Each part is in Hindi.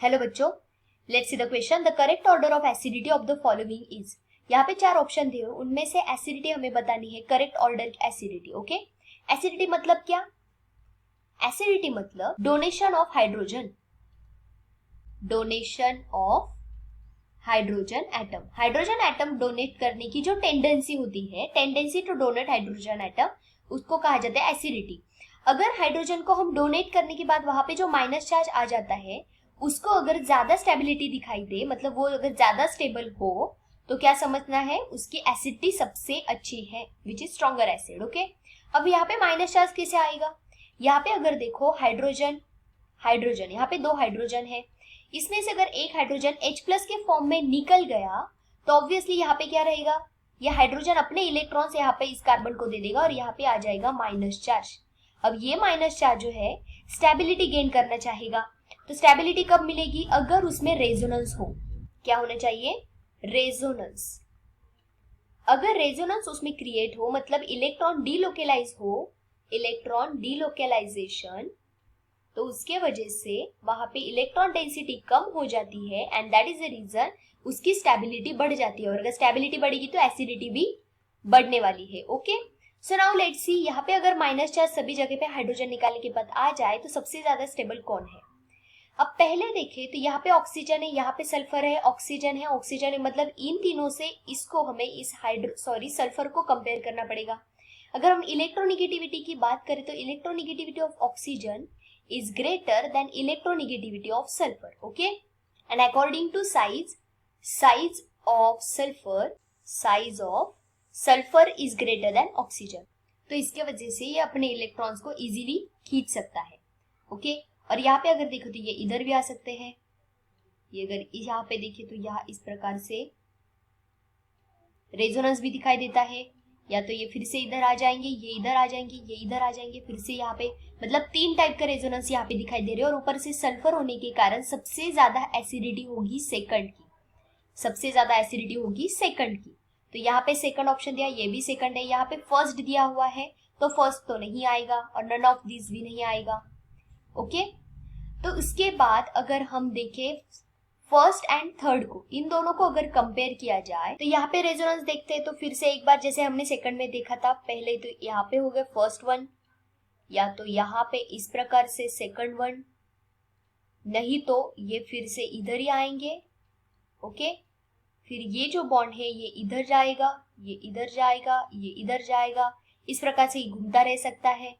हेलो बच्चों, let's see the question. The correct order of acidity of the following is. यहाँ पे 4 ऑप्शन दिए, उनमें से एसिडिटी हमें बतानी है, correct order acidity. Okay, acidity मतलब क्या? एसिडिटी मतलब donation of hydrogen, donation of hydrogen atom. Hydrogen atom donate करने की जो टेंडेंसी होती है, tendency to donate hydrogen atom, उसको कहा जाता है एसिडिटी। अगर हाइड्रोजन को हम डोनेट करने के बाद वहां पे जो माइनस चार्ज आ जाता है, उसको अगर ज्यादा स्टेबिलिटी दिखाई दे, मतलब वो अगर ज्यादा स्टेबल हो, तो क्या समझना है, उसकी एसिडिटी सबसे अच्छी है, which is stronger acid. Okay, अब यहाँ पे माइनस चार्ज कैसे आएगा? यहाँ पे अगर देखो हाइड्रोजन, हाइड्रोजन यहाँ पे 2 हाइड्रोजन है, इसमें से अगर एक हाइड्रोजन H प्लस के फॉर्म में निकल गया तो ऑब्वियसली यहाँ पे क्या रहेगा, ये हाइड्रोजन अपने इलेक्ट्रॉन्स यहाँ पे इस कार्बन को दे देगा और यहाँ पे आ जाएगा माइनस चार्ज। अब ये माइनस चार्ज जो है स्टेबिलिटी गेन करना चाहेगा, तो स्टेबिलिटी कब मिलेगी? अगर उसमें रेजोनेंस हो। क्या होना चाहिए? रेजोनेंस। अगर रेजोनेंस उसमें क्रिएट हो, मतलब इलेक्ट्रॉन डीलोकेलाइज हो, इलेक्ट्रॉन डीलोकेलाइजेशन, तो उसके वजह से वहां पे इलेक्ट्रॉन डेंसिटी कम हो जाती है and that is the reason उसकी स्टेबिलिटी बढ़ जाती है। और अगर स्टेबिलिटी बढ़ेगी तो एसिडिटी भी बढ़ने वाली है। Okay, so now let's see, यहाँ पे अगर माइनस चार्ज सभी जगह पे हाइड्रोजन निकालने के बाद आ जाए तो सबसे ज्यादा स्टेबल कौन है? अब पहले देखें तो यहाँ पे ऑक्सीजन है, यहाँ पे सल्फर है, ऑक्सीजन है, ऑक्सीजन है, मतलब इन तीनों से इसको हमें इस सल्फर को कंपेयर करना पड़ेगा। अगर हम इलेक्ट्रोनिगेटिविटी की बात करें तो electronegativity of oxygen is greater than electronegativity of sulfur. Okay, and according to size of sulfur is greater than oxygen. तो इसके वजह से ये अपने इलेक्ट्रॉन्स को इजीली खींच सकता है। ओके, और यहाँ पे अगर देखो तो ये इधर भी आ सकते हैं, ये अगर यहाँ पे देखें तो यहाँ इस प्रकार से रेजोनेंस भी दिखाई देता है, या तो ये फिर से इधर आ जाएंगे, ये इधर आ जाएंगे, ये इधर आ जाएंगे, फिर से यहाँ पे, मतलब 3 टाइप का रेजोनेंस यहाँ पे दिखाई दे रहे हैं। और ऊपर से सल्फर होने के कारण सबसे ज्यादा एसिडिटी होगी सेकंड की, सबसे ज्यादा एसिडिटी होगी सेकंड की। तो यहाँ पे सेकंड ऑप्शन दिया, ये भी सेकंड है। यहाँ पे फर्स्ट दिया हुआ है तो फर्स्ट तो नहीं आएगा और नन ऑफ दिस भी नहीं आएगा। ओके, तो उसके बाद अगर हम देखें फर्स्ट एंड थर्ड को, इन दोनों को अगर कंपेयर किया जाए तो यहाँ पे रेजोनेंस देखते हैं तो फिर से एक बार जैसे हमने सेकंड में देखा था, पहले तो यहाँ पे हो गए फर्स्ट वन, या तो यहाँ पे इस प्रकार से सेकंड वन, नहीं तो ये फिर से इधर ही आएंगे। ओके, फिर ये जो बॉन्ड है ये इधर जाएगा, ये इधर जाएगा, ये इधर जाएगा, इस प्रकार से घूमता रह सकता है,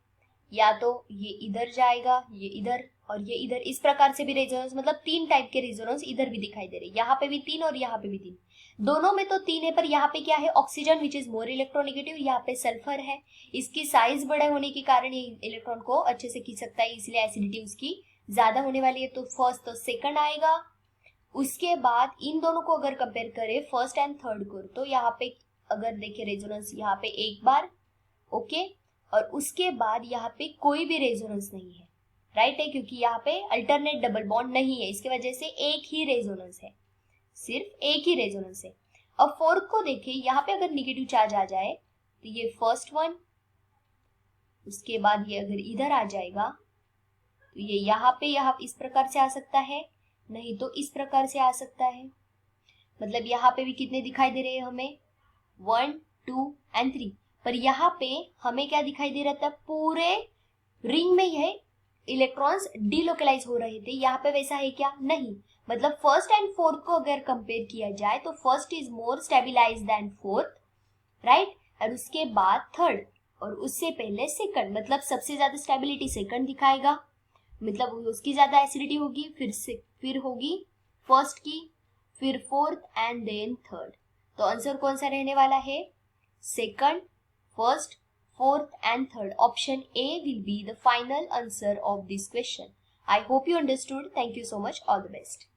या तो ये इधर जाएगा, ये इधर और ये इधर, इस प्रकार से भी रेजोनेंस, मतलब 3 टाइप के रेजोनेंस इधर भी दिखाई दे रहे, यहाँ पे भी 3 और यहाँ पे भी 3, दोनों में तो 3 है, पर यहाँ पे क्या है, oxygen which is more electronegative, यहाँ पे सल्फर है, इसकी साइज बड़े होने के कारण ये इलेक्ट्रॉन को अच्छे से खींच सकता है, इसलिए एसिडिटी उसकी ज्यादा होने वाली है। तो फर्स्ट तो सेकंड आएगा। उसके बाद इन दोनों को अगर कंपेयर करें फर्स्ट एंड थर्ड को, तो यहाँ पे अगर देखें रेजोनेंस यहाँ पे एक बार, ओके, और उसके बाद यहाँ पे कोई भी रेजोनेंस नहीं है, राइट है, क्योंकि यहाँ पे अल्टरनेट डबल बॉन्ड नहीं है, इसके वजह से एक ही रेजोनेंस है, सिर्फ एक ही रेजोनेंस है। अब फोर्थ को देखें, यहाँ पे अगर निगेटिव चार्ज आ जाए तो ये फर्स्ट वन, उसके बाद ये अगर इधर आ जाएगा तो ये यहाँ पे यहाँ इस प्रकार से आ सकता है, नहीं तो इस प्रकार से आ सकता है। मतलब यहाँ पे भी कितने दिखाई दे रहे हैं हमें, 1 2 एंड 3, पर यहाँ पे हमें क्या दिखाई दे रहा था, पूरे रिंग में यह इलेक्ट्रॉन्स डीलोकेलाइज हो रहे थे, यहाँ पे वैसा है क्या? नहीं। मतलब फर्स्ट एंड फोर्थ को अगर कंपेयर किया जाए तो first is more stabilize than fourth, right, और उसके बाद थर्ड, और उससे पहले सेकंड, मतलब सबसे ज्यादा स्टेबिलिटी सेकंड दिखाएगा, मतलब उसकी ज्यादा एसिडिटी होगी, फिर होगी फर्स्ट की, फिर फोर्थ एंड देन थर्ड। तो आंसर कौन सा रहने वाला है? Second, first, fourth and third. Option A will be the final answer of this question. I hope you understood. Thank you so much. All the best.